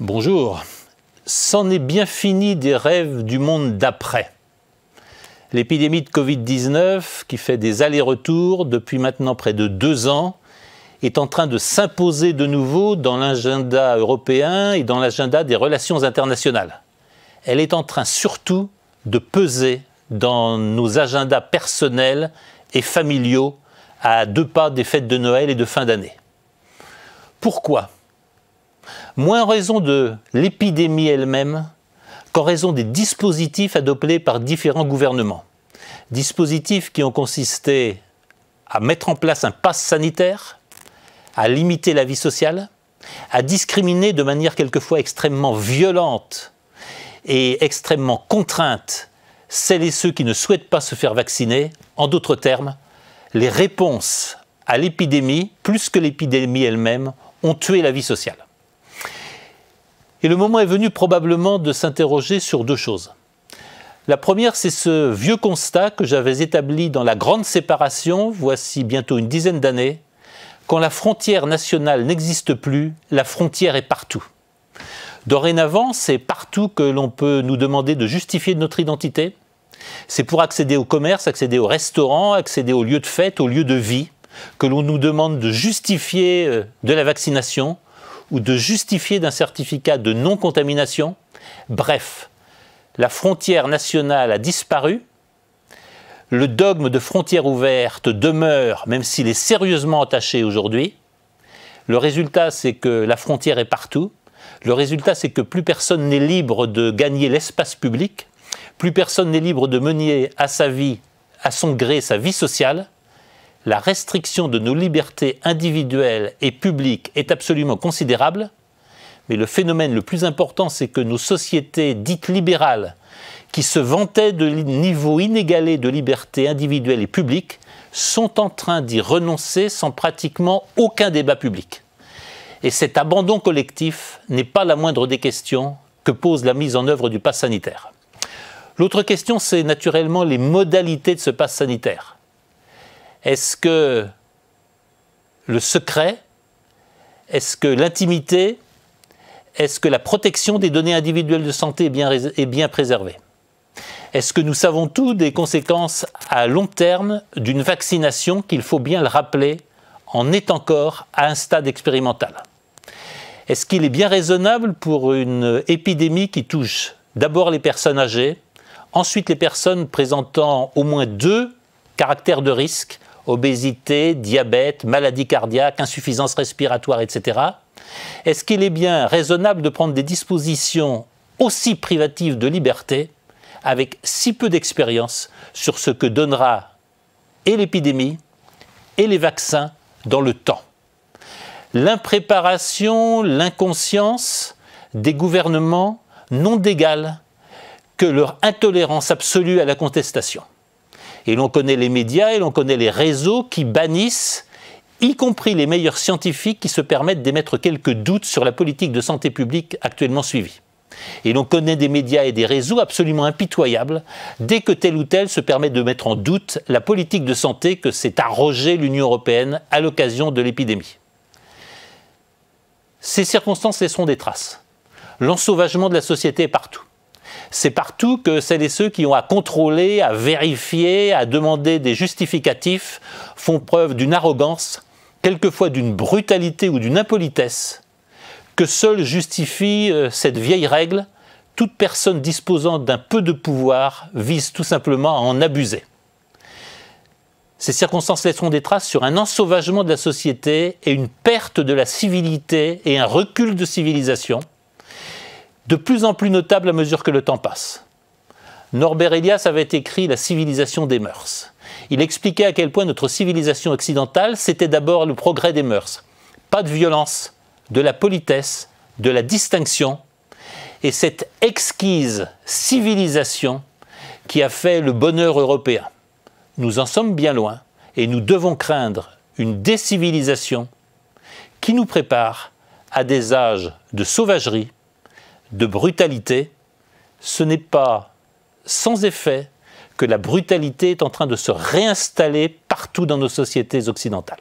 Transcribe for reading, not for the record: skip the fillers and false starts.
Bonjour. C'en est bien fini des rêves du monde d'après. L'épidémie de Covid-19, qui fait des allers-retours depuis maintenant près de 2 ans, est en train de s'imposer de nouveau dans l'agenda européen et dans l'agenda des relations internationales. Elle est en train surtout de peser dans nos agendas personnels et familiaux à 2 pas des fêtes de Noël et de fin d'année. Pourquoi ? Moins en raison de l'épidémie elle-même qu'en raison des dispositifs adoptés par différents gouvernements. Dispositifs qui ont consisté à mettre en place un pass sanitaire, à limiter la vie sociale, à discriminer de manière quelquefois extrêmement violente et extrêmement contrainte celles et ceux qui ne souhaitent pas se faire vacciner. En d'autres termes, les réponses à l'épidémie, plus que l'épidémie elle-même, ont tué la vie sociale. Et le moment est venu probablement de s'interroger sur 2 choses. La première, c'est ce vieux constat que j'avais établi dans la grande séparation, voici bientôt une dizaine d'années. Quand la frontière nationale n'existe plus, la frontière est partout. Dorénavant, c'est partout que l'on peut nous demander de justifier notre identité. C'est pour accéder au commerce, accéder au restaurant, accéder aux lieux de fête, aux lieux de vie, que l'on nous demande de justifier de la vaccination ou de justifier d'un certificat de non-contamination. Bref, la frontière nationale a disparu. Le dogme de frontières ouvertes demeure, même s'il est sérieusement entaché aujourd'hui. Le résultat, c'est que la frontière est partout. Le résultat, c'est que plus personne n'est libre de gagner l'espace public. Plus personne n'est libre de mener à sa vie, à son gré, sa vie sociale. La restriction de nos libertés individuelles et publiques est absolument considérable, mais le phénomène le plus important, c'est que nos sociétés dites libérales, qui se vantaient de niveaux inégalés de liberté individuelle et publique, sont en train d'y renoncer sans pratiquement aucun débat public. Et cet abandon collectif n'est pas la moindre des questions que pose la mise en œuvre du pass sanitaire. L'autre question, c'est naturellement les modalités de ce pass sanitaire. Est-ce que le secret, est-ce que l'intimité, est-ce que la protection des données individuelles de santé est bien préservée? Est-ce que nous savons tout des conséquences à long terme d'une vaccination qu'il faut bien le rappeler, en est encore à un stade expérimental? Est-ce qu'il est bien raisonnable pour une épidémie qui touche d'abord les personnes âgées, ensuite les personnes présentant au moins 2 caractères de risque, obésité, diabète, maladie cardiaque, insuffisance respiratoire, etc. Est-ce qu'il est bien raisonnable de prendre des dispositions aussi privatives de liberté avec si peu d'expérience sur ce que donnera et l'épidémie et les vaccins dans le temps? L'impréparation, l'inconscience des gouvernements n'ont d'égal que leur intolérance absolue à la contestation. Et l'on connaît les médias et l'on connaît les réseaux qui bannissent, y compris les meilleurs scientifiques qui se permettent d'émettre quelques doutes sur la politique de santé publique actuellement suivie. Et l'on connaît des médias et des réseaux absolument impitoyables dès que tel ou tel se permet de mettre en doute la politique de santé que s'est arrogée l'Union européenne à l'occasion de l'épidémie. Ces circonstances laisseront des traces. L'ensauvagement de la société est partout. C'est partout que celles et ceux qui ont à contrôler, à vérifier, à demander des justificatifs font preuve d'une arrogance, quelquefois d'une brutalité ou d'une impolitesse, que seule justifie cette vieille règle: toute personne disposant d'un peu de pouvoir vise tout simplement à en abuser. Ces circonstances laisseront des traces sur un ensauvagement de la société et une perte de la civilité et un recul de civilisation, de plus en plus notable à mesure que le temps passe. Norbert Elias avait écrit « La civilisation des mœurs ». Il expliquait à quel point notre civilisation occidentale, c'était d'abord le progrès des mœurs. Pas de violence, de la politesse, de la distinction, et cette exquise civilisation qui a fait le bonheur européen. Nous en sommes bien loin, et nous devons craindre une décivilisation qui nous prépare à des âges de sauvagerie, de brutalité. Ce n'est pas sans effet que la brutalité est en train de se réinstaller partout dans nos sociétés occidentales.